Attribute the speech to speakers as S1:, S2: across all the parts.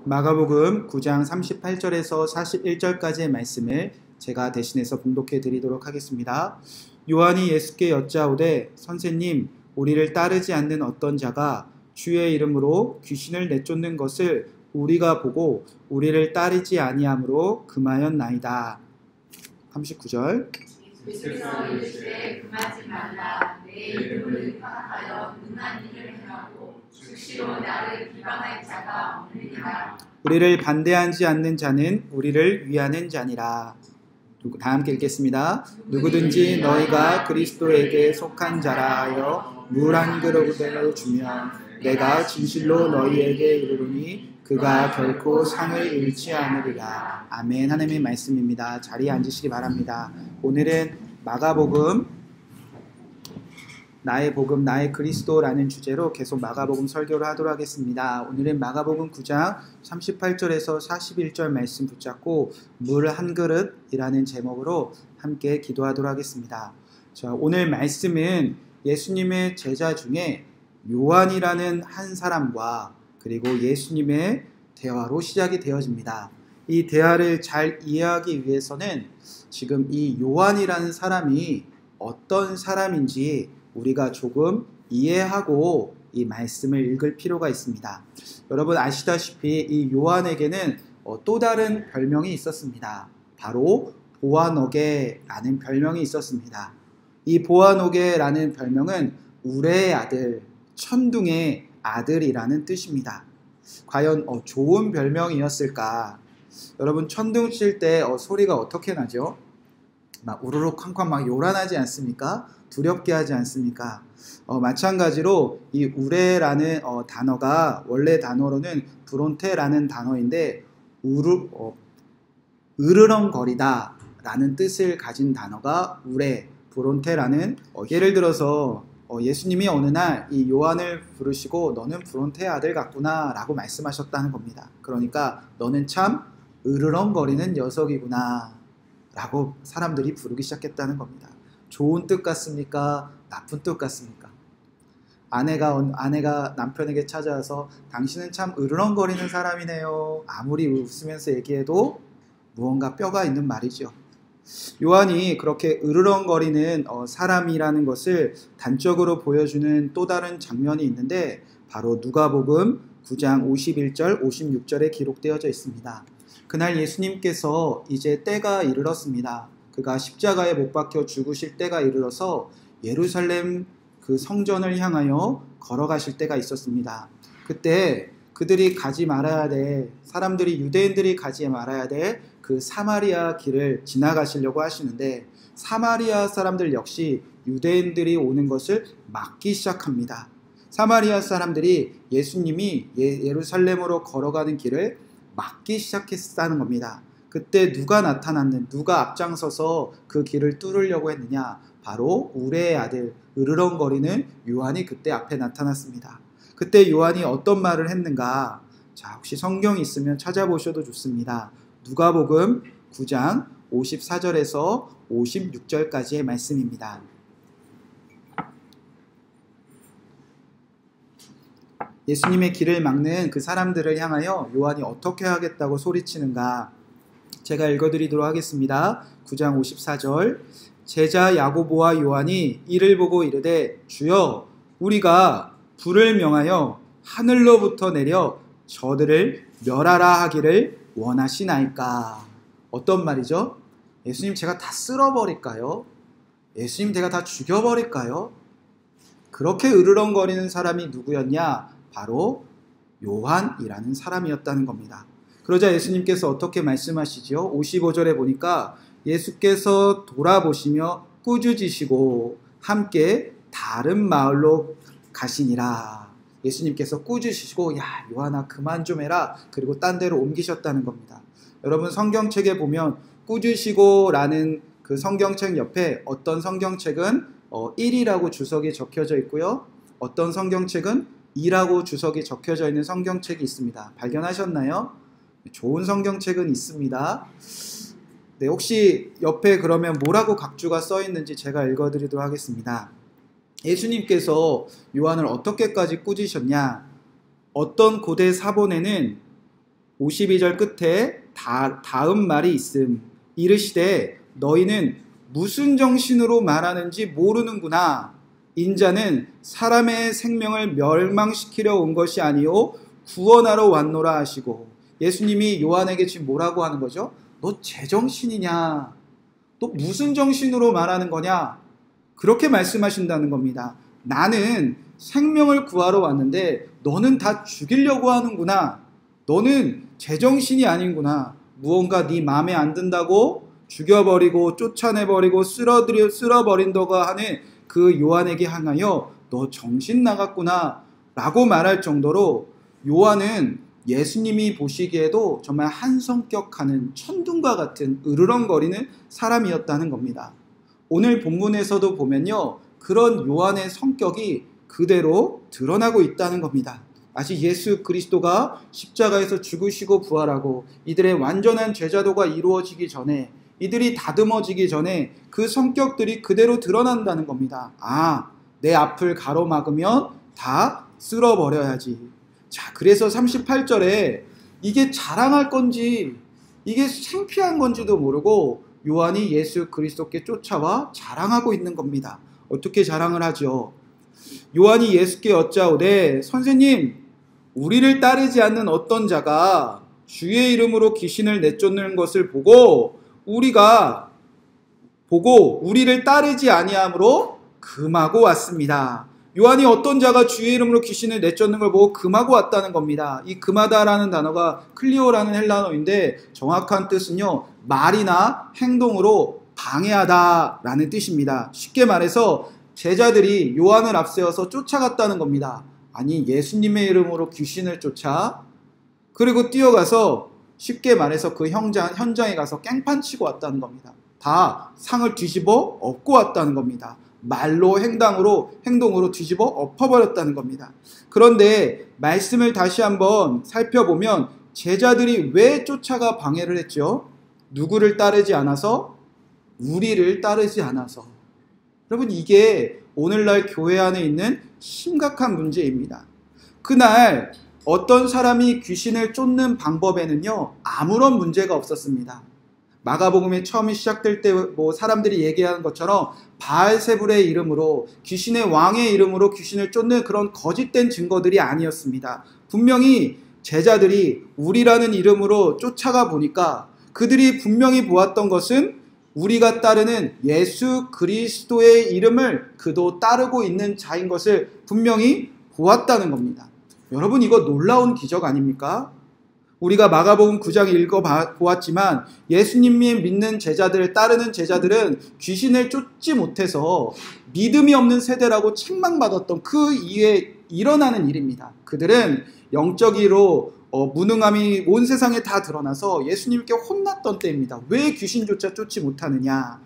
S1: 마가복음 9장 38절에서 41절까지의 말씀을 제가 대신해서 봉독해 드리도록 하겠습니다. 요한이 예수께 여짜오되 선생님, 우리를 따르지 않는 어떤 자가 주의 이름으로 귀신을 내쫓는 것을 우리가 보고 우리를 따르지 아니함으로 금하였나이다. 39절.
S2: 예수께서 이르시되 금하지 말라. 내 이름을 파악하여 능한 일을 행하고 즉시로 나를 비방할 자가 없느니라.
S1: 우리를 반대하지 않는 자는 우리를 위하는 자니라. 다 함께 읽겠습니다. 누구든지 너희가 그리스도에게 속한 자라 하여 물 한 그릇을 주면 내가 진실로 너희에게 이르노니 그가 결코 상을 잃지 않으리라. 아멘. 하나님의 말씀입니다. 자리에 앉으시기 바랍니다. 오늘은 마가복음 나의 복음, 나의 그리스도라는 주제로 계속 마가복음 설교를 하도록 하겠습니다. 오늘은 마가복음 9장 38절에서 41절 말씀 붙잡고 물 한 그릇이라는 제목으로 함께 기도하도록 하겠습니다. 자, 오늘 말씀은 예수님의 제자 중에 요한이라는 한 사람과 그리고 예수님의 대화로 시작이 되어집니다. 이 대화를 잘 이해하기 위해서는 지금 이 요한이라는 사람이 어떤 사람인지 우리가 조금 이해하고 이 말씀을 읽을 필요가 있습니다. 여러분 아시다시피 이 요한에게는 또 다른 별명이 있었습니다. 바로 보아너게라는 별명이 있었습니다. 이 보아너게라는 별명은 우레의 아들, 천둥의 아들이라는 뜻입니다. 과연 좋은 별명이었을까? 여러분 천둥 칠 때 소리가 어떻게 나죠? 막 우르르 쾅쾅 막 요란하지 않습니까? 두렵게 하지 않습니까? 마찬가지로 이 우레라는 단어가 원래 단어로는 브론테라는 단어인데 으르렁거리다 라는 뜻을 가진 단어가 우레, 브론테라는 예를 들어서 예수님이 어느 날 이 요한을 부르시고 너는 브론테의 아들 같구나 라고 말씀하셨다는 겁니다. 그러니까 너는 참 으르렁거리는 녀석이구나 라고 사람들이 부르기 시작했다는 겁니다. 좋은 뜻 같습니까? 나쁜 뜻 같습니까? 아내가 남편에게 찾아와서 당신은 참 으르렁거리는 사람이네요. 아무리 웃으면서 얘기해도 무언가 뼈가 있는 말이죠. 요한이 그렇게 으르렁거리는 사람이라는 것을 단적으로 보여주는 또 다른 장면이 있는데 바로 누가복음 9장 51절 56절에 기록되어져 있습니다. 그날 예수님께서 이제 때가 이르렀습니다. 그가 십자가에 못 박혀 죽으실 때가 이르러서 예루살렘 그 성전을 향하여 걸어가실 때가 있었습니다. 그때 그들이 가지 말아야 될, 사람들이 유대인들이 가지 말아야 될 그 사마리아 길을 지나가시려고 하시는데 사마리아 사람들 역시 유대인들이 오는 것을 막기 시작합니다. 사마리아 사람들이 예수님이 예루살렘으로 걸어가는 길을 막기 시작했다는 겁니다. 그때 누가 앞장서서 그 길을 뚫으려고 했느냐? 바로 우레의 아들, 으르렁거리는 요한이 그때 앞에 나타났습니다. 그때 요한이 어떤 말을 했는가? 자, 혹시 성경이 있으면 찾아보셔도 좋습니다. 누가복음 9장 54절에서 56절까지의 말씀입니다. 예수님의 길을 막는 그 사람들을 향하여 요한이 어떻게 하겠다고 소리치는가? 제가 읽어드리도록 하겠습니다. 9장 54절. 제자 야고보와 요한이 이를 보고 이르되 주여 우리가 불을 명하여 하늘로부터 내려 저들을 멸하라 하기를 원하시나이까? 어떤 말이죠? 예수님 제가 다 쓸어버릴까요? 예수님 제가 다 죽여버릴까요? 그렇게 으르렁거리는 사람이 누구였냐? 바로 요한이라는 사람이었다는 겁니다. 그러자 예수님께서 어떻게 말씀하시죠? 55절에 보니까 예수께서 돌아보시며 꾸짖으시고 함께 다른 마을로 가시니라. 예수님께서 꾸짖으시고 야 요한아 그만 좀 해라. 그리고 딴 데로 옮기셨다는 겁니다. 여러분 성경책에 보면 꾸짖으시고 라는 그 성경책 옆에 어떤 성경책은 1이라고 주석이 적혀져 있고요. 어떤 성경책은 2라고 주석이 적혀져 있는 성경책이 있습니다. 발견하셨나요? 좋은 성경책은 있습니다. 네, 혹시 옆에 그러면 뭐라고 각주가 써 있는지 제가 읽어드리도록 하겠습니다. 예수님께서 요한을 어떻게까지 꾸짖으셨냐? 어떤 고대 사본에는 52절 끝에 다음 말이 있음. 이르시되 너희는 무슨 정신으로 말하는지 모르는구나. 인자는 사람의 생명을 멸망시키려 온 것이 아니요 구원하러 왔노라 하시고, 예수님이 요한에게 지금 뭐라고 하는 거죠? 너 제정신이냐? 너 무슨 정신으로 말하는 거냐? 그렇게 말씀하신다는 겁니다. 나는 생명을 구하러 왔는데 너는 다 죽이려고 하는구나. 너는 제정신이 아닌구나. 무언가 네 마음에 안 든다고 죽여버리고 쫓아내버리고 쓸어버린다고 하는 그 요한에게 향하여 너 정신 나갔구나 라고 말할 정도로 요한은 예수님이 보시기에도 정말 한 성격하는 천둥과 같은 으르렁거리는 사람이었다는 겁니다. 오늘 본문에서도 보면요, 그런 요한의 성격이 그대로 드러나고 있다는 겁니다. 아직 예수 그리스도가 십자가에서 죽으시고 부활하고 이들의 완전한 제자도가 이루어지기 전에, 이들이 다듬어지기 전에 그 성격들이 그대로 드러난다는 겁니다. 아, 내 앞을 가로막으면 다 쓸어버려야지. 자, 그래서 38절에 이게 자랑할 건지 이게 창피한 건지도 모르고 요한이 예수 그리스도께 쫓아와 자랑하고 있는 겁니다. 어떻게 자랑을 하죠? 요한이 예수께 여짜오되 선생님, 우리를 따르지 않는 어떤 자가 주의 이름으로 귀신을 내쫓는 것을 보고 우리를 따르지 아니함으로 금하고 왔습니다. 요한이 어떤 자가 주의 이름으로 귀신을 내쫓는 걸 보고 금하고 왔다는 겁니다. 이 금하다라는 단어가 클리오라는 헬라어인데 정확한 뜻은요, 말이나 행동으로 방해하다라는 뜻입니다. 쉽게 말해서 제자들이 요한을 앞세워서 쫓아갔다는 겁니다. 아니, 예수님의 이름으로 귀신을 쫓아 그리고 뛰어가서 쉽게 말해서 그 현장에 가서 깽판 치고 왔다는 겁니다. 다 상을 뒤집어 엎고 왔다는 겁니다. 말로 행동으로 뒤집어 엎어버렸다는 겁니다. 그런데 말씀을 다시 한번 살펴보면 제자들이 왜 쫓아가 방해를 했죠? 누구를 따르지 않아서? 우리를 따르지 않아서. 여러분, 이게 오늘날 교회 안에 있는 심각한 문제입니다. 그날 어떤 사람이 귀신을 쫓는 방법에는요, 아무런 문제가 없었습니다. 마가복음이 처음에 시작될 때 사람들이 얘기하는 것처럼 바알세불의 이름으로, 귀신의 왕의 이름으로 귀신을 쫓는 그런 거짓된 증거들이 아니었습니다. 분명히 제자들이 우리라는 이름으로 쫓아가 보니까 그들이 분명히 보았던 것은 우리가 따르는 예수 그리스도의 이름을 그도 따르고 있는 자인 것을 분명히 보았다는 겁니다. 여러분, 이거 놀라운 기적 아닙니까? 우리가 마가복음 9장 읽어보았지만 예수님이 믿는 제자들, 따르는 제자들은 귀신을 쫓지 못해서 믿음이 없는 세대라고 책망받았던 그 이후에 일어나는 일입니다. 그들은 영적으로 무능함이 온 세상에 다 드러나서 예수님께 혼났던 때입니다. 왜 귀신조차 쫓지 못하느냐?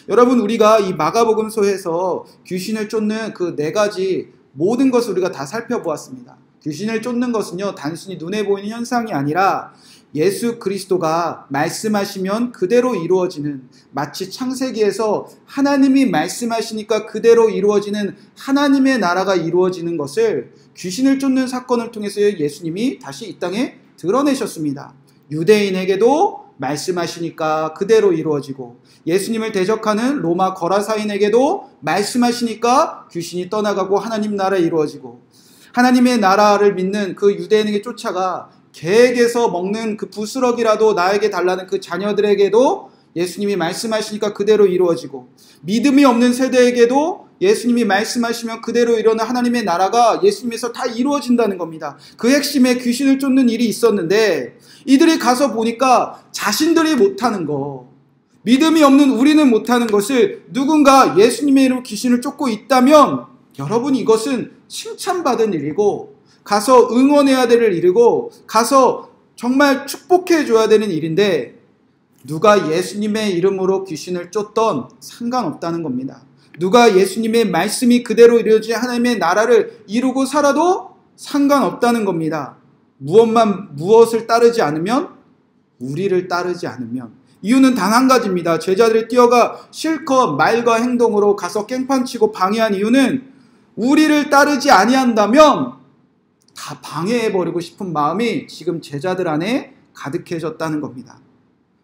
S1: 여러분, 우리가 이 마가복음서에서 귀신을 쫓는 그 4가지 모든 것을 우리가 다 살펴보았습니다. 귀신을 쫓는 것은요, 단순히 눈에 보이는 현상이 아니라 예수 그리스도가 말씀하시면 그대로 이루어지는, 마치 창세기에서 하나님이 말씀하시니까 그대로 이루어지는 하나님의 나라가 이루어지는 것을 귀신을 쫓는 사건을 통해서 예수님이 다시 이 땅에 드러내셨습니다. 유대인에게도 말씀하시니까 그대로 이루어지고, 예수님을 대적하는 로마 거라사인에게도 말씀하시니까 귀신이 떠나가고 하나님 나라 이루어지고, 하나님의 나라를 믿는 그 유대인에게 쫓아가 개에게서 먹는 그 부스러기라도 나에게 달라는 그 자녀들에게도 예수님이 말씀하시니까 그대로 이루어지고, 믿음이 없는 세대에게도 예수님이 말씀하시면 그대로 일어나 하나님의 나라가 예수님에서 다 이루어진다는 겁니다. 그 핵심에 귀신을 쫓는 일이 있었는데 이들이 가서 보니까 자신들이 못하는 거, 믿음이 없는 우리는 못하는 것을 누군가 예수님의 이름으로 귀신을 쫓고 있다면, 여러분, 이것은 칭찬받은 일이고 가서 응원해야 될 일이고 가서 정말 축복해 줘야 되는 일인데, 누가 예수님의 이름으로 귀신을 쫓던 상관없다는 겁니다. 누가 예수님의 말씀이 그대로 이루어진 하나님의 나라를 이루고 살아도 상관없다는 겁니다. 무엇을 따르지 않으면? 우리를 따르지 않으면. 이유는 단 한 가지입니다. 제자들이 뛰어가 실컷 말과 행동으로 가서 깽판치고 방해한 이유는 우리를 따르지 아니한다면 다 방해해버리고 싶은 마음이 지금 제자들 안에 가득해졌다는 겁니다.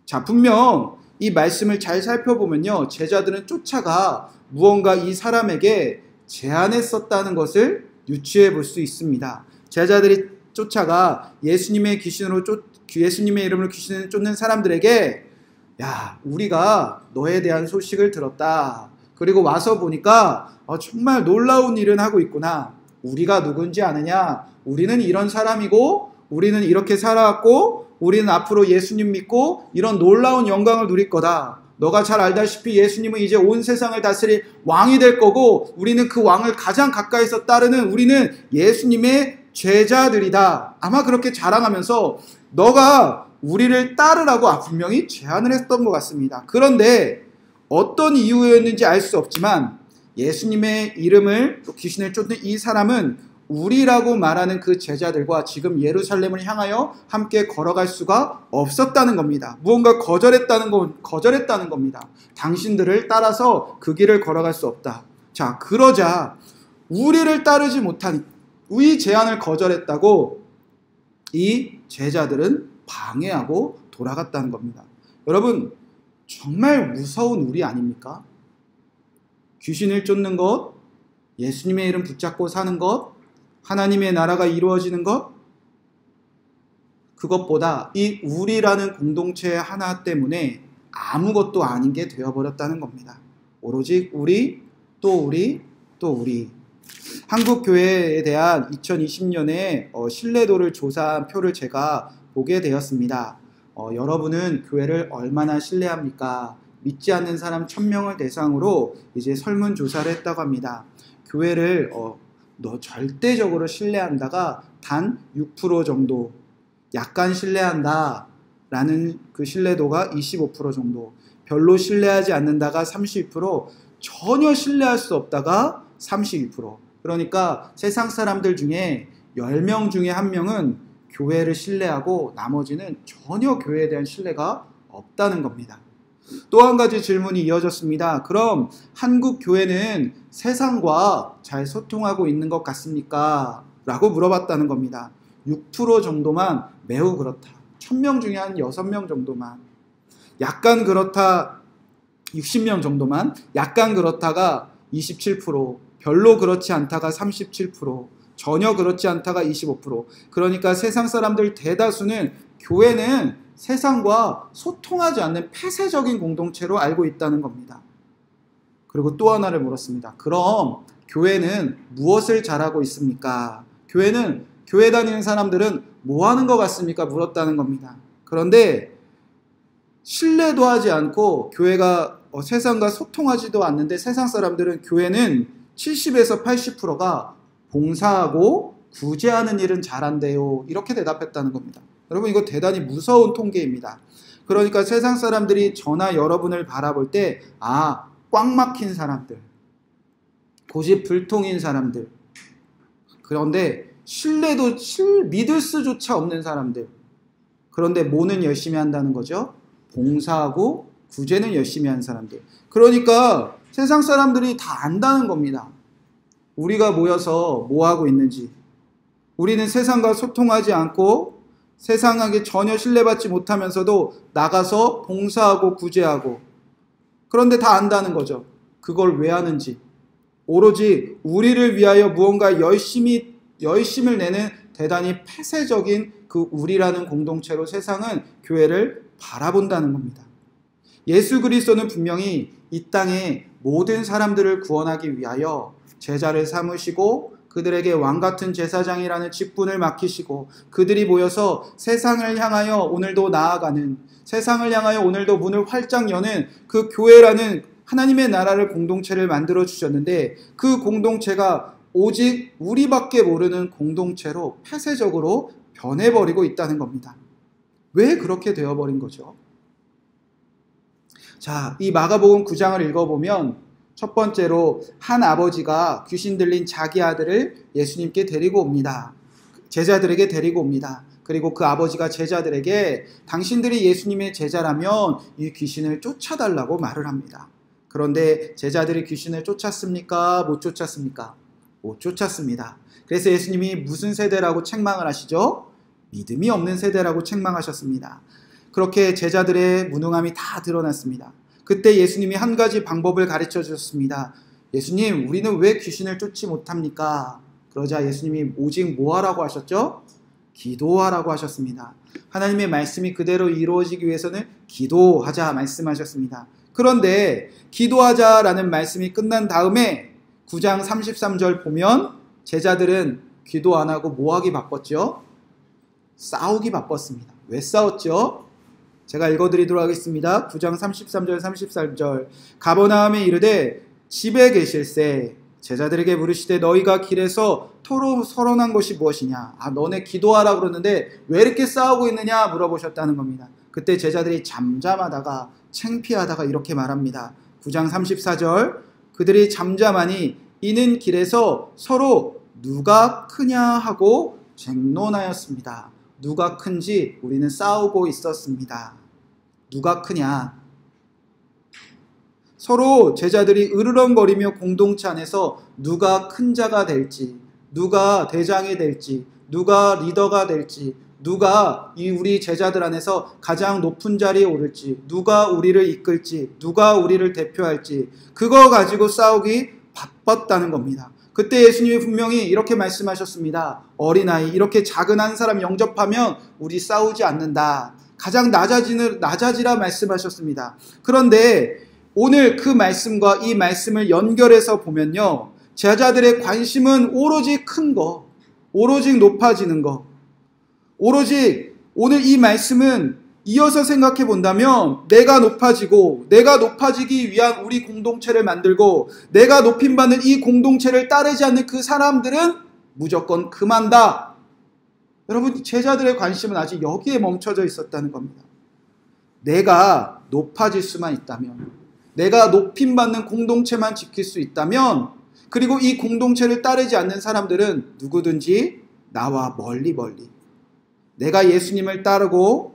S1: 자, 분명 이 말씀을 잘 살펴보면요, 제자들은 쫓아가 무언가 이 사람에게 제안했었다는 것을 유추해 볼 수 있습니다. 제자들이 쫓아가 예수님의 이름으로 귀신을 쫓는 사람들에게, 야, 우리가 너에 대한 소식을 들었다. 그리고 와서 보니까 정말 놀라운 일은 하고 있구나. 우리가 누군지 아느냐? 우리는 이런 사람이고, 우리는 이렇게 살아왔고, 우리는 앞으로 예수님 믿고 이런 놀라운 영광을 누릴 거다. 너가 잘 알다시피 예수님은 이제 온 세상을 다스릴 왕이 될 거고, 우리는 그 왕을 가장 가까이서 따르는 우리는 예수님의 제자들이다. 아마 그렇게 자랑하면서 너가 우리를 따르라고 분명히 제안을 했던 것 같습니다. 그런데 어떤 이유였는지 알 수 없지만 예수님의 이름을 귀신을 쫓는 이 사람은 우리라고 말하는 그 제자들과 지금 예루살렘을 향하여 함께 걸어갈 수가 없었다는 겁니다. 무언가 거절했다는 겁니다. 당신들을 따라서 그 길을 걸어갈 수 없다. 자, 그러자 우리를 따르지 못하니 우리 제안을 거절했다고 이 제자들은 방해하고 돌아갔다는 겁니다. 여러분, 정말 무서운 우리 아닙니까? 귀신을 쫓는 것, 예수님의 이름 붙잡고 사는 것, 하나님의 나라가 이루어지는 것, 그것보다 이 우리라는 공동체 하나 때문에 아무것도 아닌 게 되어버렸다는 겁니다. 오로지 우리, 또 우리, 또 우리. 한국교회에 대한 2020년에 신뢰도를 조사한 표를 제가 보게 되었습니다. 여러분은 교회를 얼마나 신뢰합니까? 믿지 않는 사람 1000명을 대상으로 이제 설문조사를 했다고 합니다. 교회를 너 절대적으로 신뢰한다가 단 6% 정도, 약간 신뢰한다 라는 그 신뢰도가 25% 정도, 별로 신뢰하지 않는다가 32%, 전혀 신뢰할 수 없다가 32%. 그러니까 세상 사람들 중에 10명 중에 1명은 교회를 신뢰하고 나머지는 전혀 교회에 대한 신뢰가 없다는 겁니다. 또 한 가지 질문이 이어졌습니다. 그럼 한국 교회는 세상과 잘 소통하고 있는 것 같습니까? 라고 물어봤다는 겁니다. 6% 정도만 매우 그렇다. 1000명 중에 한 6명 정도만. 약간 그렇다. 60명 정도만. 약간 그렇다가 27%. 별로 그렇지 않다가 37%. 전혀 그렇지 않다가 25%. 그러니까 세상 사람들 대다수는 교회는 세상과 소통하지 않는 폐쇄적인 공동체로 알고 있다는 겁니다. 그리고 또 하나를 물었습니다. 그럼 교회는 무엇을 잘하고 있습니까? 교회 다니는 사람들은 뭐 하는 것 같습니까? 물었다는 겁니다. 그런데 신뢰도 하지 않고 교회가 세상과 소통하지도 않는데 세상 사람들은 교회는 70에서 80%가 봉사하고 구제하는 일은 잘한대요. 이렇게 대답했다는 겁니다. 여러분, 이거 대단히 무서운 통계입니다. 그러니까 세상 사람들이 저나 여러분을 바라볼 때 꽉 막힌 사람들, 고집불통인 사람들, 그런데 믿을 수조차 없는 사람들, 그런데 뭐는 열심히 한다는 거죠? 봉사하고 구제는 열심히 하는 사람들. 그러니까 세상 사람들이 다 안다는 겁니다. 우리가 모여서 뭐 하고 있는지. 우리는 세상과 소통하지 않고 세상에게 전혀 신뢰받지 못하면서도 나가서 봉사하고 구제하고, 그런데 다 안다는 거죠. 그걸 왜 하는지. 오로지 우리를 위하여 무언가 열심을 내는 대단히 폐쇄적인 그 우리라는 공동체로 세상은 교회를 바라본다는 겁니다. 예수 그리스도는 분명히 이 땅의 모든 사람들을 구원하기 위하여 제자를 삼으시고 그들에게 왕같은 제사장이라는 직분을 맡기시고 그들이 모여서 세상을 향하여 오늘도 나아가는, 세상을 향하여 오늘도 문을 활짝 여는 그 교회라는 하나님의 나라를 공동체를 만들어 주셨는데, 그 공동체가 오직 우리밖에 모르는 공동체로 폐쇄적으로 변해버리고 있다는 겁니다. 왜 그렇게 되어버린 거죠? 자, 이 마가복음 9장을 읽어보면 첫 번째로 한 아버지가 귀신 들린 자기 아들을 예수님께 데리고 옵니다. 제자들에게 데리고 옵니다. 그리고 그 아버지가 제자들에게 당신들이 예수님의 제자라면 이 귀신을 쫓아달라고 말을 합니다. 그런데 제자들이 귀신을 쫓았습니까? 못 쫓았습니까? 못 쫓았습니다. 그래서 예수님이 무슨 세대라고 책망을 하시죠? 믿음이 없는 세대라고 책망하셨습니다. 그렇게 제자들의 무능함이 다 드러났습니다. 그때 예수님이 한 가지 방법을 가르쳐 주셨습니다. 예수님, 우리는 왜 귀신을 쫓지 못합니까? 그러자 예수님이 오직 뭐 하라고 하셨죠? 기도하라고 하셨습니다. 하나님의 말씀이 그대로 이루어지기 위해서는 기도하자 말씀하셨습니다. 그런데 기도하자라는 말씀이 끝난 다음에 9장 33절 보면 제자들은 기도 안 하고 뭐 하기 바빴죠? 싸우기 바빴습니다. 왜 싸웠죠? 제가 읽어드리도록 하겠습니다. 9장 33절 34절 가버나움에 이르되 집에 계실새 제자들에게 물으시되 너희가 길에서 서론한 것이 무엇이냐? 너네 기도하라 그러는데 왜 이렇게 싸우고 있느냐 물어보셨다는 겁니다. 그때 제자들이 잠잠하다가 창피하다가 이렇게 말합니다. 9장 34절 그들이 잠잠하니 이는 길에서 서로 누가 크냐 하고 쟁론하였습니다. 누가 큰지 우리는 싸우고 있었습니다. 누가 크냐? 서로 제자들이 으르렁거리며 공동체 안에서 누가 큰 자가 될지, 누가 대장이 될지, 누가 리더가 될지, 누가 우리 제자들 안에서 가장 높은 자리에 오를지, 누가 우리를 이끌지, 누가 우리를 대표할지 그거 가지고 싸우기 바빴다는 겁니다. 그때 예수님이 분명히 이렇게 말씀하셨습니다. 어린아이 이렇게 작은 한 사람 영접하면 우리 싸우지 않는다. 가장 낮아지라 말씀하셨습니다. 그런데 오늘 그 말씀과 이 말씀을 연결해서 보면요. 제자들의 관심은 오로지 큰 거, 오로지 높아지는 거, 오로지 오늘 이 말씀은 이어서 생각해 본다면 내가 높아지고 내가 높아지기 위한 우리 공동체를 만들고 내가 높임받는 이 공동체를 따르지 않는 그 사람들은 무조건 금한다. 여러분 제자들의 관심은 아직 여기에 멈춰져 있었다는 겁니다. 내가 높아질 수만 있다면 내가 높임받는 공동체만 지킬 수 있다면 그리고 이 공동체를 따르지 않는 사람들은 누구든지 나와 멀리 내가 예수님을 따르고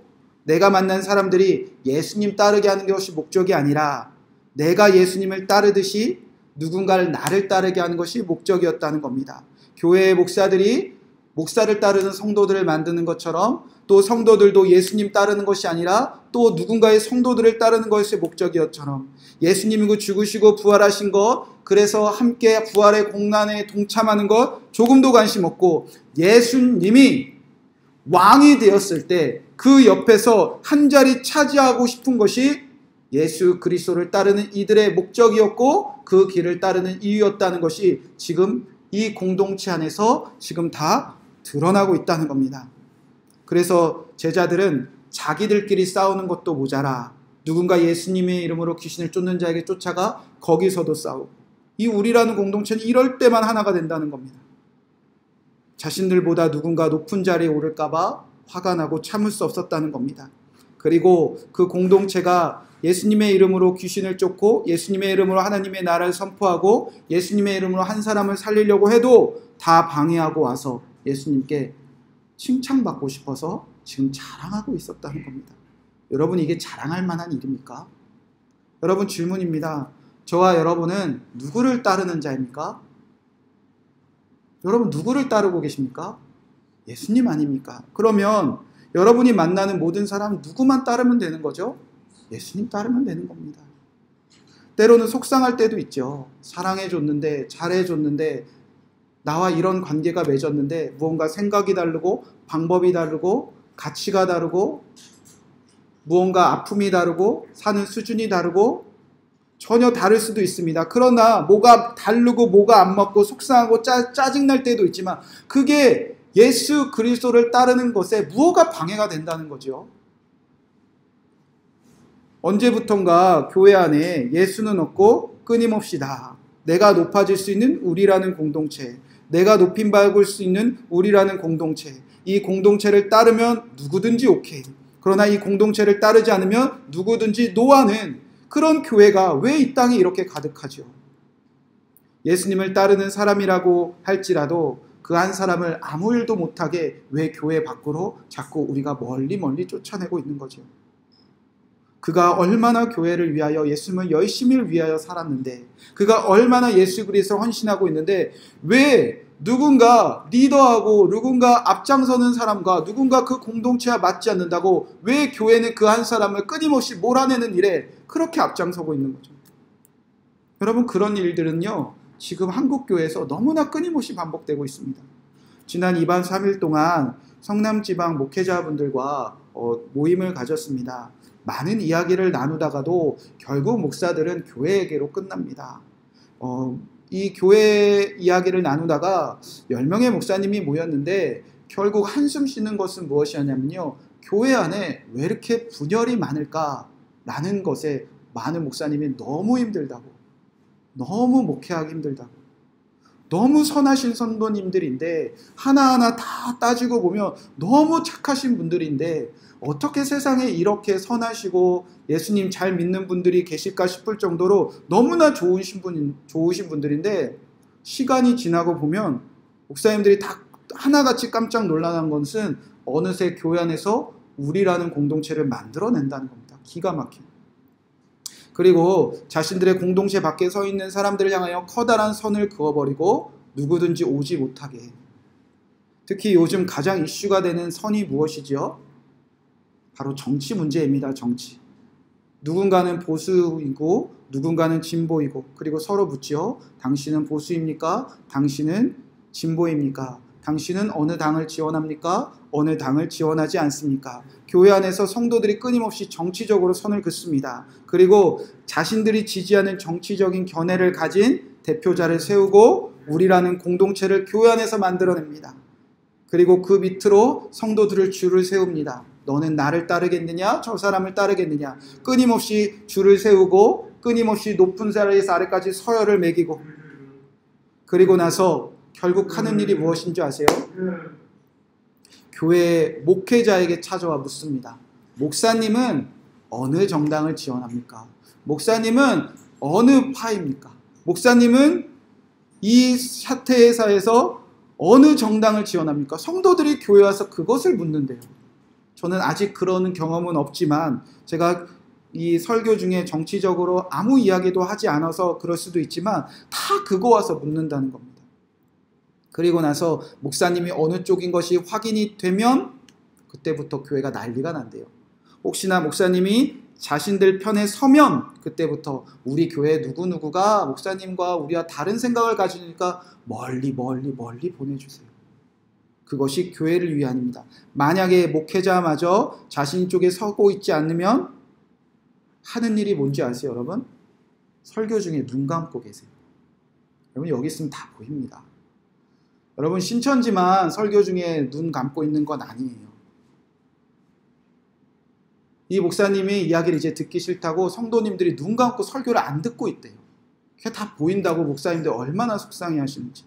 S1: 내가 만난 사람들이 예수님 따르게 하는 것이 목적이 아니라 내가 예수님을 따르듯이 누군가를 나를 따르게 하는 것이 목적이었다는 겁니다. 교회의 목사들이 목사를 따르는 성도들을 만드는 것처럼 또 성도들도 예수님 따르는 것이 아니라 또 누군가의 성도들을 따르는 것이 목적이었처럼 예수님이 죽으시고 부활하신 것 그래서 함께 부활의 공난에 동참하는 것 조금도 관심 없고 예수님이 왕이 되었을 때 그 옆에서 한 자리 차지하고 싶은 것이 예수 그리스도를 따르는 이들의 목적이었고 그 길을 따르는 이유였다는 것이 지금 이 공동체 안에서 지금 다 드러나고 있다는 겁니다. 그래서 제자들은 자기들끼리 싸우는 것도 모자라 누군가 예수님의 이름으로 귀신을 쫓는 자에게 쫓아가 거기서도 싸우고 이 우리라는 공동체는 이럴 때만 하나가 된다는 겁니다. 자신들보다 누군가 높은 자리에 오를까봐 화가 나고 참을 수 없었다는 겁니다. 그리고 그 공동체가 예수님의 이름으로 귀신을 쫓고 예수님의 이름으로 하나님의 나라를 선포하고 예수님의 이름으로 한 사람을 살리려고 해도 다 방해하고 와서 예수님께 칭찬받고 싶어서 지금 자랑하고 있었다는 겁니다. 여러분 이게 자랑할 만한 일입니까? 여러분 질문입니다. 저와 여러분은 누구를 따르는 자입니까? 여러분 누구를 따르고 계십니까? 예수님 아닙니까? 그러면 여러분이 만나는 모든 사람 누구만 따르면 되는 거죠? 예수님 따르면 되는 겁니다. 때로는 속상할 때도 있죠. 사랑해줬는데 잘해줬는데 나와 이런 관계가 맺었는데 무언가 생각이 다르고 방법이 다르고 가치가 다르고 무언가 아픔이 다르고 사는 수준이 다르고 전혀 다를 수도 있습니다. 그러나 뭐가 다르고 뭐가 안 맞고 속상하고 짜증날 때도 있지만 그게 예수 그리스도를 따르는 것에 무엇가 방해가 된다는 거죠. 언제부턴가 교회 안에 예수는 없고 끊임없이다. 내가 높아질 수 있는 우리라는 공동체, 내가 높임받을 수 있는 우리라는 공동체, 이 공동체를 따르면 누구든지 오케이. 그러나 이 공동체를 따르지 않으면 누구든지 노하는 그런 교회가 왜 이 땅에 이렇게 가득하죠? 예수님을 따르는 사람이라고 할지라도 그 한 사람을 아무 일도 못하게 왜 교회 밖으로 자꾸 우리가 멀리 쫓아내고 있는 거죠? 그가 얼마나 교회를 위하여, 예수님을 열심히 위하여 살았는데, 그가 얼마나 예수 그리스도를 헌신하고 있는데, 왜 누군가 리더하고 누군가 앞장서는 사람과 누군가 그 공동체와 맞지 않는다고 왜 교회는 그 한 사람을 끊임없이 몰아내는 일에 그렇게 앞장서고 있는 거죠. 여러분, 그런 일들은요, 지금 한국 교회에서 너무나 끊임없이 반복되고 있습니다. 지난 2박 3일 동안 성남지방 목회자분들과 모임을 가졌습니다. 많은 이야기를 나누다가도 결국 목사들은 교회에게로 끝납니다. 이 교회 이야기를 나누다가 10명의 목사님이 모였는데 결국 한숨 쉬는 것은 무엇이었냐면요, 교회 안에 왜 이렇게 분열이 많을까라는 것에 많은 목사님이 너무 힘들다고, 너무 목회하기 힘들다고, 너무 선하신 선도님들인데 하나하나 다 따지고 보면 너무 착하신 분들인데 어떻게 세상에 이렇게 선하시고 예수님 잘 믿는 분들이 계실까 싶을 정도로 너무나 좋으신 분들인데, 시간이 지나고 보면 목사님들이 다 하나같이 깜짝 놀라는 것은 어느새 교회 안에서 우리라는 공동체를 만들어낸다는 겁니다. 기가 막히게. 그리고 자신들의 공동체 밖에 서 있는 사람들을 향하여 커다란 선을 그어버리고 누구든지 오지 못하게. 특히 요즘 가장 이슈가 되는 선이 무엇이죠? 바로 정치 문제입니다. 정치. 누군가는 보수이고 누군가는 진보이고, 그리고 서로 묻죠. 당신은 보수입니까? 당신은 진보입니까? 당신은 어느 당을 지원합니까? 어느 당을 지원하지 않습니까? 교회 안에서 성도들이 끊임없이 정치적으로 선을 긋습니다. 그리고 자신들이 지지하는 정치적인 견해를 가진 대표자를 세우고 우리라는 공동체를 교회 안에서 만들어냅니다. 그리고 그 밑으로 성도들을 줄을 세웁니다. 너는 나를 따르겠느냐? 저 사람을 따르겠느냐? 끊임없이 줄을 세우고 끊임없이 높은 자리에서 아래까지 서열을 매기고, 그리고 나서 결국 하는 일이 무엇인지 아세요? 교회 목회자에게 찾아와 묻습니다. 목사님은 어느 정당을 지원합니까? 목사님은 어느 파입니까? 목사님은 이 사태회사에서 어느 정당을 지원합니까? 성도들이 교회 와서 그것을 묻는데요. 저는 아직 그런 경험은 없지만 제가 이 설교 중에 정치적으로 아무 이야기도 하지 않아서 그럴 수도 있지만 다 그거 와서 묻는다는 겁니다. 그리고 나서 목사님이 어느 쪽인 것이 확인이 되면 그때부터 교회가 난리가 난대요. 혹시나 목사님이 자신들 편에 서면 그때부터 우리 교회 누구누구가 목사님과 우리와 다른 생각을 가지니까 멀리 보내주세요. 그것이 교회를 위함입니다. 만약에 목회자마저 자신 쪽에 서고 있지 않으면 하는 일이 뭔지 아세요, 여러분? 설교 중에 눈 감고 계세요. 여러분, 여기 있으면 다 보입니다. 여러분, 신천지만 설교 중에 눈 감고 있는 건 아니에요. 이 목사님이 이야기를 이제 듣기 싫다고 성도님들이 눈 감고 설교를 안 듣고 있대요. 그게 다 보인다고 목사님들 얼마나 속상해 하시는지.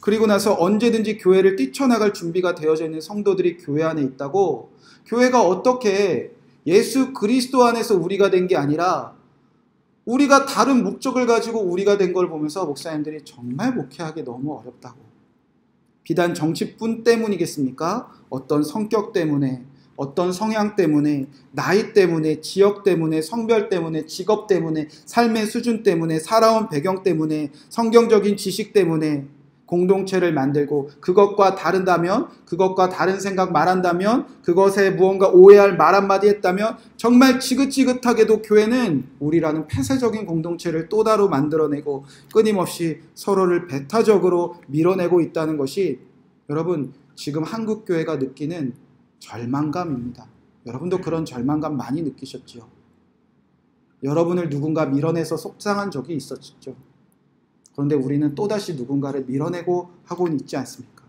S1: 그리고 나서 언제든지 교회를 뛰쳐나갈 준비가 되어져 있는 성도들이 교회 안에 있다고, 교회가 어떻게 예수 그리스도 안에서 우리가 된 게 아니라 우리가 다른 목적을 가지고 우리가 된 걸 보면서 목사님들이 정말 목회하기 너무 어렵다고. 비단 정치뿐 때문이겠습니까? 어떤 성격 때문에, 어떤 성향 때문에, 나이 때문에, 지역 때문에, 성별 때문에, 직업 때문에, 삶의 수준 때문에, 살아온 배경 때문에, 성경적인 지식 때문에 공동체를 만들고, 그것과 다른다면, 그것과 다른 생각 말한다면, 그것에 무언가 오해할 말 한마디 했다면 정말 지긋지긋하게도 교회는 우리라는 폐쇄적인 공동체를 또 다로 만들어내고 끊임없이 서로를 배타적으로 밀어내고 있다는 것이 여러분 지금 한국 교회가 느끼는 절망감입니다. 여러분도 그런 절망감 많이 느끼셨죠? 여러분을 누군가 밀어내서 속상한 적이 있었죠? 그런데 우리는 또다시 누군가를 밀어내고 하고는 있지 않습니까?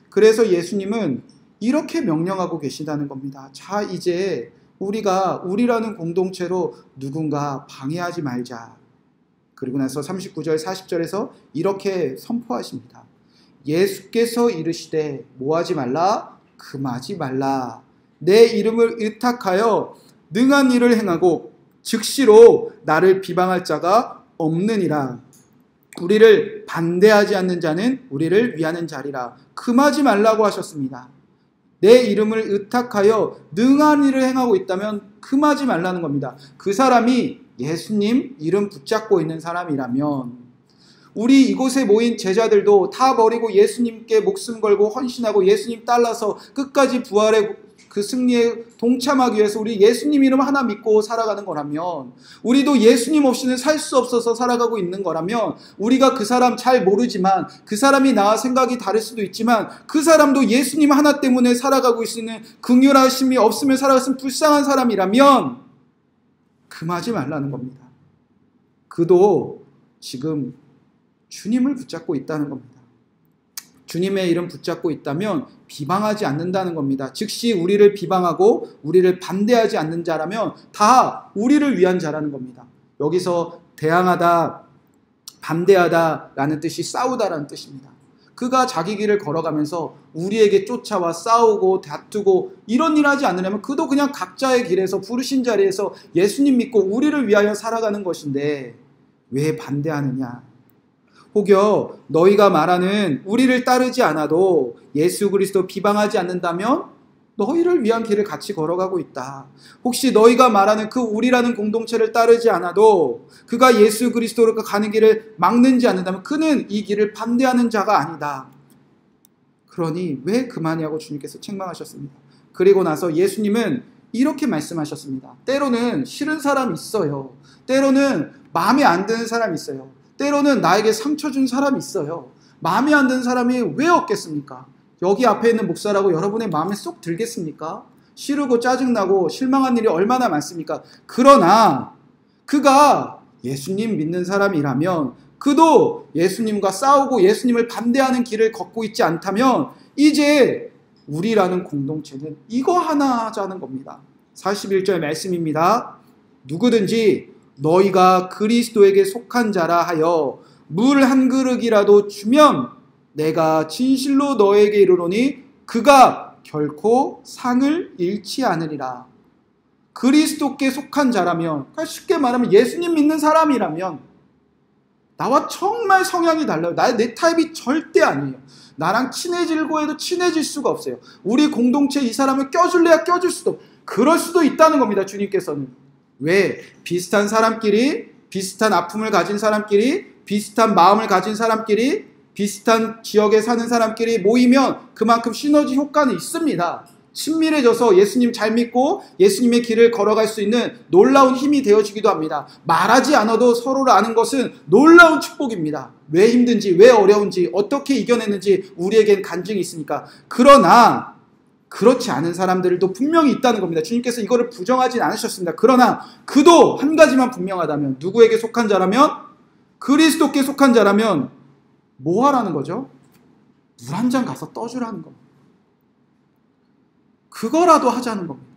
S1: 그래서 예수님은 이렇게 명령하고 계시다는 겁니다. 자, 이제 우리가 우리라는 공동체로 누군가 방해하지 말자. 그리고 나서 39절 40절에서 이렇게 선포하십니다. 예수께서 이르시되 뭐하지 말라? 금하지 말라. 내 이름을 의탁하여 능한 일을 행하고 즉시로 나를 비방할 자가 없느니라. 우리를 반대하지 않는 자는 우리를 위하는 자리라. 금하지 말라고 하셨습니다. 내 이름을 의탁하여 능한 일을 행하고 있다면 금하지 말라는 겁니다. 그 사람이 예수님 이름 붙잡고 있는 사람이라면, 우리 이곳에 모인 제자들도 다 버리고 예수님께 목숨 걸고 헌신하고 예수님 따라서 끝까지 부활의 그 승리에 동참하기 위해서 우리 예수님 이름 하나 믿고 살아가는 거라면, 우리도 예수님 없이는 살 수 없어서 살아가고 있는 거라면, 우리가 그 사람 잘 모르지만, 그 사람이 나와 생각이 다를 수도 있지만 그 사람도 예수님 하나 때문에 살아가고 있는 긍휼하심이 없으면 살아갔으면 불쌍한 사람이라면 금하지 말라는 겁니다. 그도 지금 주님을 붙잡고 있다는 겁니다. 주님의 이름 붙잡고 있다면 비방하지 않는다는 겁니다. 즉시 우리를 비방하고 우리를 반대하지 않는 자라면 다 우리를 위한 자라는 겁니다. 여기서 대항하다, 반대하다라는 뜻이 싸우다라는 뜻입니다. 그가 자기 길을 걸어가면서 우리에게 쫓아와 싸우고 다투고 이런 일 하지 않으려면 그도 그냥 각자의 길에서 부르신 자리에서 예수님 믿고 우리를 위하여 살아가는 것인데 왜 반대하느냐? 혹여 너희가 말하는 우리를 따르지 않아도 예수 그리스도 비방하지 않는다면 너희를 위한 길을 같이 걸어가고 있다. 혹시 너희가 말하는 그 우리라는 공동체를 따르지 않아도 그가 예수 그리스도로 가는 길을 막는지 않는다면 그는 이 길을 반대하는 자가 아니다. 그러니 왜 그만이라고 주님께서 책망하셨습니다. 그리고 나서 예수님은 이렇게 말씀하셨습니다. 때로는 싫은 사람이 있어요. 때로는 마음에 안 드는 사람이 있어요. 때로는 나에게 상처 준 사람이 있어요. 마음에 안 드는 사람이 왜 없겠습니까? 여기 앞에 있는 목사라고 여러분의 마음에 쏙 들겠습니까? 싫고 짜증나고 실망한 일이 얼마나 많습니까? 그러나 그가 예수님 믿는 사람이라면, 그도 예수님과 싸우고 예수님을 반대하는 길을 걷고 있지 않다면 이제 우리라는 공동체는 이거 하나 하자는 겁니다. 41절 말씀입니다. 누구든지 너희가 그리스도에게 속한 자라 하여 물 한 그릇이라도 주면 내가 진실로 너에게 이르노니 그가 결코 상을 잃지 않으리라. 그리스도께 속한 자라면, 그러니까 쉽게 말하면 예수님 믿는 사람이라면, 나와 정말 성향이 달라요. 내 타입이 절대 아니에요. 나랑 친해지려고 해도 친해질 수가 없어요. 우리 공동체에 이 사람을 껴줄래야 껴줄 수도 없어요. 그럴 수도 있다는 겁니다. 주님께서는. 왜? 비슷한 사람끼리, 비슷한 아픔을 가진 사람끼리, 비슷한 마음을 가진 사람끼리, 비슷한 지역에 사는 사람끼리 모이면 그만큼 시너지 효과는 있습니다. 친밀해져서 예수님 잘 믿고 예수님의 길을 걸어갈 수 있는 놀라운 힘이 되어주기도 합니다. 말하지 않아도 서로를 아는 것은 놀라운 축복입니다. 왜 힘든지, 왜 어려운지, 어떻게 이겨내는지 우리에겐 간증이 있으니까. 그러나 그렇지 않은 사람들도 분명히 있다는 겁니다. 주님께서 이거를 부정하진 않으셨습니다. 그러나 그도 한 가지만 분명하다면, 누구에게 속한 자라면? 그리스도께 속한 자라면 뭐 하라는 거죠? 물 한 잔 가서 떠주라는 겁니다. 그거라도 하자는 겁니다.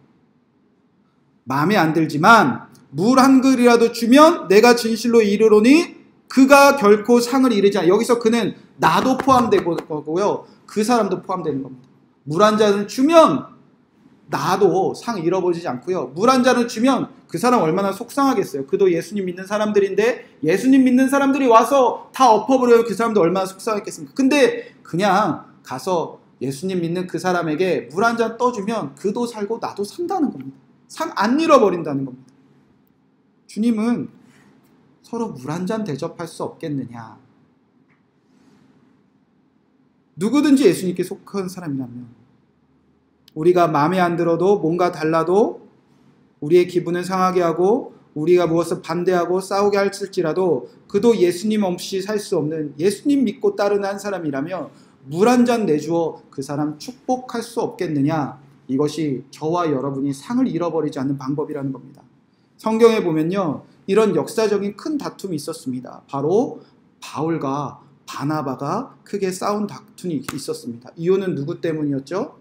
S1: 마음에 안 들지만 물 한 그릇이라도 주면 내가 진실로 이르노니 그가 결코 상을 잃지 않아. 여기서 그는 나도 포함된 거고요. 그 사람도 포함되는 겁니다. 물 한 잔을 주면 나도 상 잃어버리지 않고요. 물 한 잔을 주면 그 사람 얼마나 속상하겠어요. 그도 예수님 믿는 사람들인데 예수님 믿는 사람들이 와서 다 엎어버려요. 그 사람도 얼마나 속상했겠습니까? 근데 그냥 가서 예수님 믿는 그 사람에게 물 한 잔 떠주면 그도 살고 나도 산다는 겁니다. 상 안 잃어버린다는 겁니다. 주님은 서로 물 한 잔 대접할 수 없겠느냐. 누구든지 예수님께 속한 사람이라면, 우리가 마음에 안 들어도 뭔가 달라도 우리의 기분을 상하게 하고 우리가 무엇을 반대하고 싸우게 할지라도 그도 예수님 없이 살 수 없는, 예수님 믿고 따르는 한 사람이라면 물 한 잔 내주어 그 사람 축복할 수 없겠느냐. 이것이 저와 여러분이 상을 잃어버리지 않는 방법이라는 겁니다. 성경에 보면요, 이런 역사적인 큰 다툼이 있었습니다. 바로 바울과 바나바가 크게 싸운 다툼이 있었습니다. 이유는 누구 때문이었죠?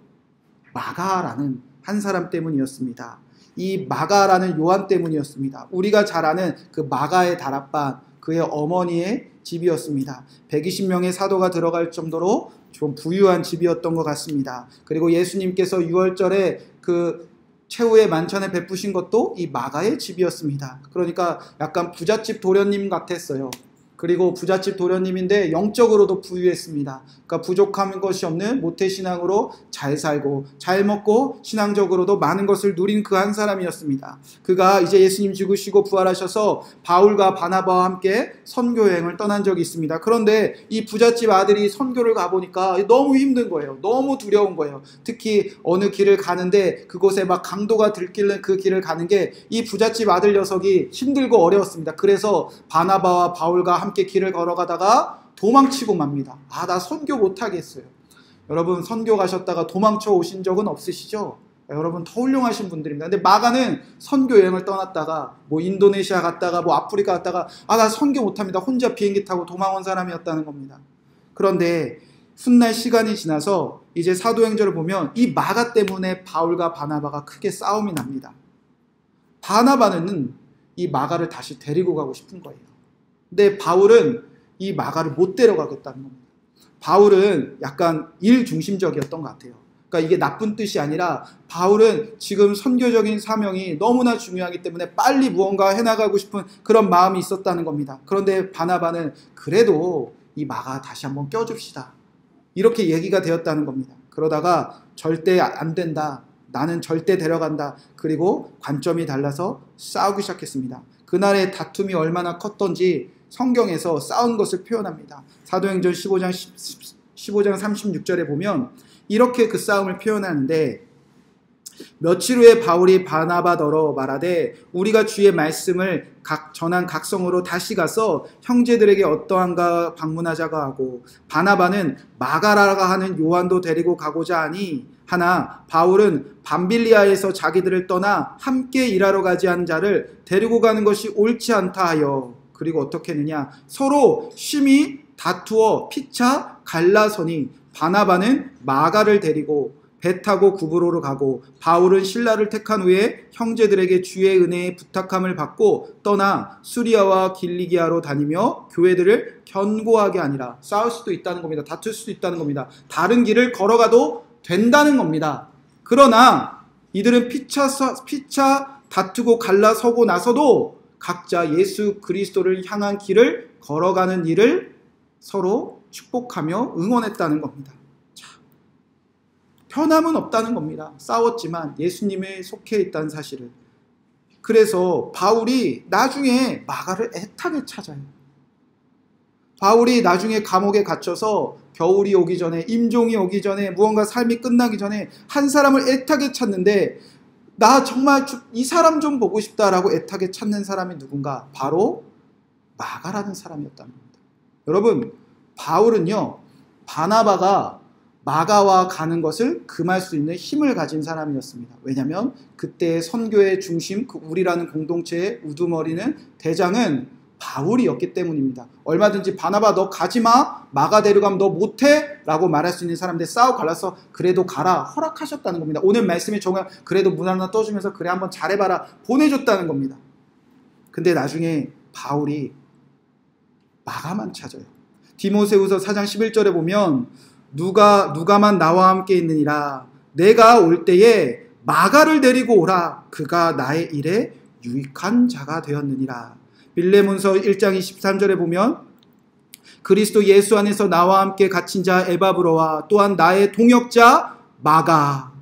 S1: 마가라는 한 사람 때문이었습니다. 이 마가라는 요한 때문이었습니다. 우리가 잘 아는 그 마가의 다락방, 그의 어머니의 집이었습니다. 120명의 사도가 들어갈 정도로 좀 부유한 집이었던 것 같습니다. 그리고 예수님께서 6월절에 그 최후의 만찬을 베푸신 것도 이 마가의 집이었습니다. 그러니까 약간 부잣집 도련님 같았어요. 그리고 부잣집 도련님인데 영적으로도 부유했습니다. 그러니까 부족한 것이 없는 모태신앙으로 잘 살고 잘 먹고 신앙적으로도 많은 것을 누린 그 한 사람이었습니다. 그가 이제 예수님 죽으시고 부활하셔서 바울과 바나바와 함께 선교여행을 떠난 적이 있습니다. 그런데 이 부잣집 아들이 선교를 가보니까 너무 힘든 거예요. 너무 두려운 거예요. 특히 어느 길을 가는데 그곳에 막 강도가 들끓는 그 길을 가는 게 이 부잣집 아들 녀석이 힘들고 어려웠습니다. 그래서 바나바와 바울과 함께 길을 걸어가다가 도망치고 맙니다. 나 선교 못하겠어요. 여러분 선교 가셨다가 도망쳐 오신 적은 없으시죠? 여러분 더 훌륭하신 분들입니다. 근데 마가는 선교 여행을 떠났다가 뭐 인도네시아 갔다가 뭐 아프리카 갔다가 나 선교 못합니다. 혼자 비행기 타고 도망 온 사람이었다는 겁니다. 그런데 훗날 시간이 지나서 이제 사도행전을 보면 이 마가 때문에 바울과 바나바가 크게 싸움이 납니다. 바나바는 이 마가를 다시 데리고 가고 싶은 거예요. 근데 바울은 이 마가를 못 데려가겠다는 겁니다. 바울은 약간 일 중심적이었던 것 같아요. 그러니까 이게 나쁜 뜻이 아니라 바울은 지금 선교적인 사명이 너무나 중요하기 때문에 빨리 무언가 해나가고 싶은 그런 마음이 있었다는 겁니다. 그런데 바나바는 그래도 이 마가 다시 한번 껴줍시다. 이렇게 얘기가 되었다는 겁니다. 그러다가 절대 안 된다. 나는 절대 데려간다. 그리고 관점이 달라서 싸우기 시작했습니다. 그날의 다툼이 얼마나 컸던지 성경에서 싸운 것을 표현합니다. 사도행전 15장 36절에 보면 이렇게 그 싸움을 표현하는데 며칠 후에 바울이 바나바더러 말하되 우리가 주의 말씀을 전한 각성으로 다시 가서 형제들에게 어떠한가 방문하자고 하고 바나바는 마가라가 하는 요한도 데리고 가고자 하니 하나 바울은 밤빌리아에서 자기들을 떠나 함께 일하러 가지 한 자를 데리고 가는 것이 옳지 않다 하여 그리고 어떻게 했느냐 서로 심히 다투어 피차 갈라서니 바나바는 마가를 데리고 배 타고 구브로로 가고 바울은 실라를 택한 후에 형제들에게 주의 은혜에 부탁함을 받고 떠나 수리아와 길리기아로 다니며 교회들을 견고하게 하니라. 싸울 수도 있다는 겁니다. 다툴 수도 있다는 겁니다. 다른 길을 걸어가도 된다는 겁니다. 그러나 이들은 피차 다투고 갈라서고 나서도 각자 예수 그리스도를 향한 길을 걸어가는 일을 서로 축복하며 응원했다는 겁니다. 편함은 없다는 겁니다. 싸웠지만 예수님에 속해 있다는 사실을. 그래서 바울이 나중에 마가를 애타게 찾아요. 바울이 나중에 감옥에 갇혀서 겨울이 오기 전에 임종이 오기 전에 무언가 삶이 끝나기 전에 한 사람을 애타게 찾는데 나 정말 이 사람 좀 보고 싶다라고 애타게 찾는 사람이 누군가? 바로 마가라는 사람이었다는 겁니다. 여러분 바울은요 바나바가 마가와 가는 것을 금할 수 있는 힘을 가진 사람이었습니다. 왜냐하면 그때 선교의 중심, 우리라는 공동체의 우두머리는 대장은 바울이었기 때문입니다. 얼마든지 바나바 너 가지마, 마가 데려가면 너 못해 라고 말할 수 있는 사람인데 싸워 갈라서 그래도 가라 허락하셨다는 겁니다. 오늘 말씀에 정말 그래도 문 하나 떠주면서 그래 한번 잘해봐라 보내줬다는 겁니다. 근데 나중에 바울이 마가만 찾아요. 디모세후서 4장 11절에 보면 누가만 나와 함께 있느니라 내가 올 때에 마가를 데리고 오라 그가 나의 일에 유익한 자가 되었느니라. 빌레몬서 1장 23절에 보면 그리스도 예수 안에서 나와 함께 갇힌 자 에바브로와 또한 나의 동역자 마가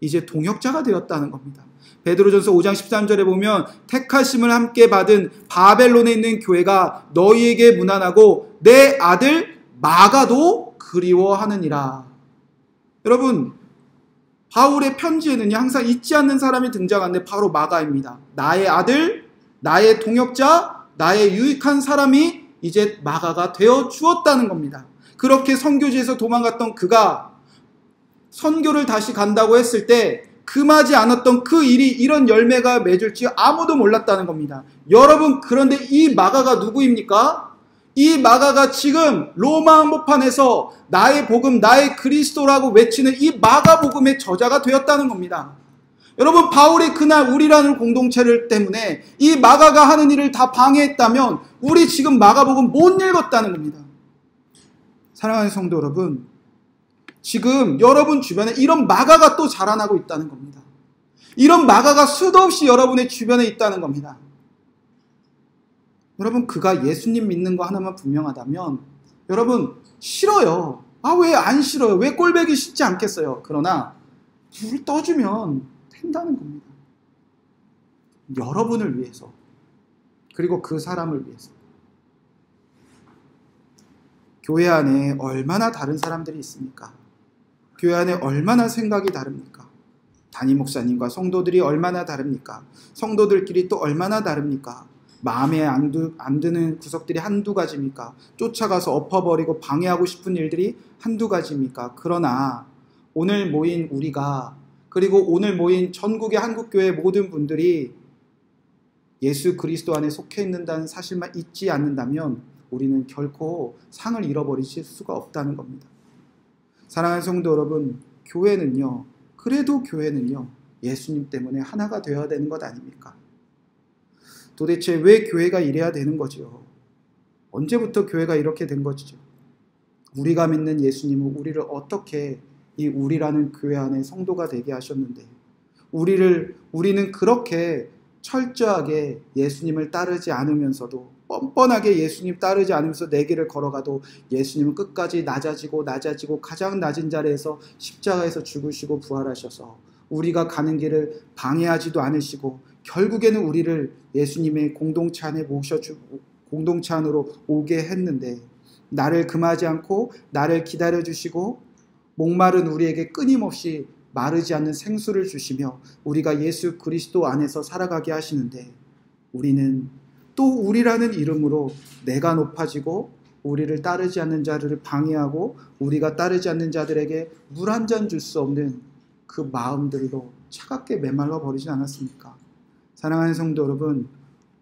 S1: 이제 동역자가 되었다는 겁니다. 베드로전서 5장 13절에 보면 택하심을 함께 받은 바벨론에 있는 교회가 너희에게 문안하고 내 아들 마가도 그리워하느니라. 여러분 바울의 편지에는요 항상 잊지 않는 사람이 등장하는데 바로 마가입니다. 나의 아들, 나의 동역자, 나의 유익한 사람이 이제 마가가 되어 주었다는 겁니다. 그렇게 선교지에서 도망갔던 그가 선교를 다시 간다고 했을 때 금하지 않았던 그 일이 이런 열매가 맺을지 아무도 몰랐다는 겁니다. 여러분 그런데 이 마가가 누구입니까? 이 마가가 지금 로마 한복판에서 나의 복음, 나의 그리스도라고 외치는 이 마가복음의 저자가 되었다는 겁니다. 여러분 바울이 그날 우리라는 공동체를 때문에 이 마가가 하는 일을 다 방해했다면 우리 지금 마가복음 못 읽었다는 겁니다. 사랑하는 성도 여러분 지금 여러분 주변에 이런 마가가 또 자라나고 있다는 겁니다. 이런 마가가 수도 없이 여러분의 주변에 있다는 겁니다. 여러분, 그가 예수님 믿는 거 하나만 분명하다면 여러분 싫어요. 왜 안 싫어요? 왜 꼴보기 싫지 않겠어요? 그러나 불을 떠주면 된다는 겁니다. 여러분을 위해서, 그리고 그 사람을 위해서. 교회 안에 얼마나 다른 사람들이 있습니까? 교회 안에 얼마나 생각이 다릅니까? 담임 목사님과 성도들이 얼마나 다릅니까? 성도들끼리 또 얼마나 다릅니까? 마음에 안 드는 구석들이 한두 가지입니까? 쫓아가서 엎어버리고 방해하고 싶은 일들이 한두 가지입니까? 그러나 오늘 모인 우리가, 그리고 오늘 모인 전국의 한국교회 모든 분들이 예수 그리스도 안에 속해 있는다는 사실만 잊지 않는다면 우리는 결코 상을 잃어버리실 수가 없다는 겁니다. 사랑하는 성도 여러분, 그래도 교회는요, 예수님 때문에 하나가 되어야 되는 것 아닙니까? 도대체 왜 교회가 이래야 되는 거죠? 언제부터 교회가 이렇게 된 것이죠? 우리가 믿는 예수님은 우리를 어떻게 이 우리라는 교회 안에 성도가 되게 하셨는데, 우리는 그렇게 철저하게 예수님을 따르지 않으면서도, 뻔뻔하게 예수님 따르지 않으면서 내 길을 걸어가도 예수님은 끝까지 낮아지고 가장 낮은 자리에서 십자가에서 죽으시고 부활하셔서 우리가 가는 길을 방해하지도 않으시고 결국에는 우리를 예수님의 공동체 안에 모셔주고 공동체 안으로 오게 했는데, 나를 금하지 않고 나를 기다려주시고 목마른 우리에게 끊임없이 마르지 않는 생수를 주시며 우리가 예수 그리스도 안에서 살아가게 하시는데, 우리는 또 우리라는 이름으로 내가 높아지고 우리를 따르지 않는 자들을 방해하고 우리가 따르지 않는 자들에게 물 한 잔 줄 수 없는 그 마음들로 차갑게 메말라 버리진 않았습니까? 사랑하는 성도 여러분,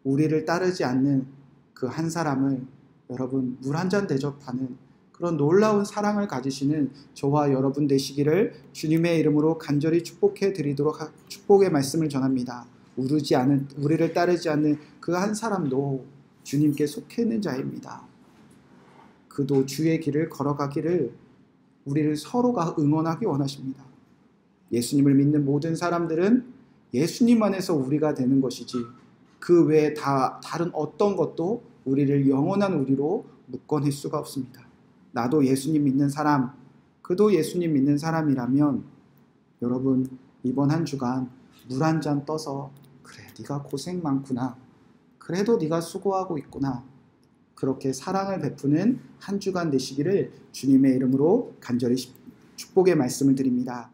S1: 우리를 따르지 않는 그 한 사람을 여러분 물 한 잔 대접하는 그런 놀라운 사랑을 가지시는 저와 여러분 되시기를 주님의 이름으로 간절히 축복해 드리도록 축복의 말씀을 전합니다. 우리를 따르지 않는 그 한 사람도 주님께 속해 있는 자입니다. 그도 주의 길을 걸어가기를 우리를 서로가 응원하기 원하십니다. 예수님을 믿는 모든 사람들은 예수님 안에서 우리가 되는 것이지 그 외에 다른 어떤 것도 우리를 영원한 우리로 묶어낼 수가 없습니다. 나도 예수님 믿는 사람, 그도 예수님 믿는 사람이라면 여러분 이번 한 주간 물 한 잔 떠서 그래 네가 고생 많구나, 그래도 네가 수고하고 있구나, 그렇게 사랑을 베푸는 한 주간 되시기를 주님의 이름으로 간절히 축복의 말씀을 드립니다.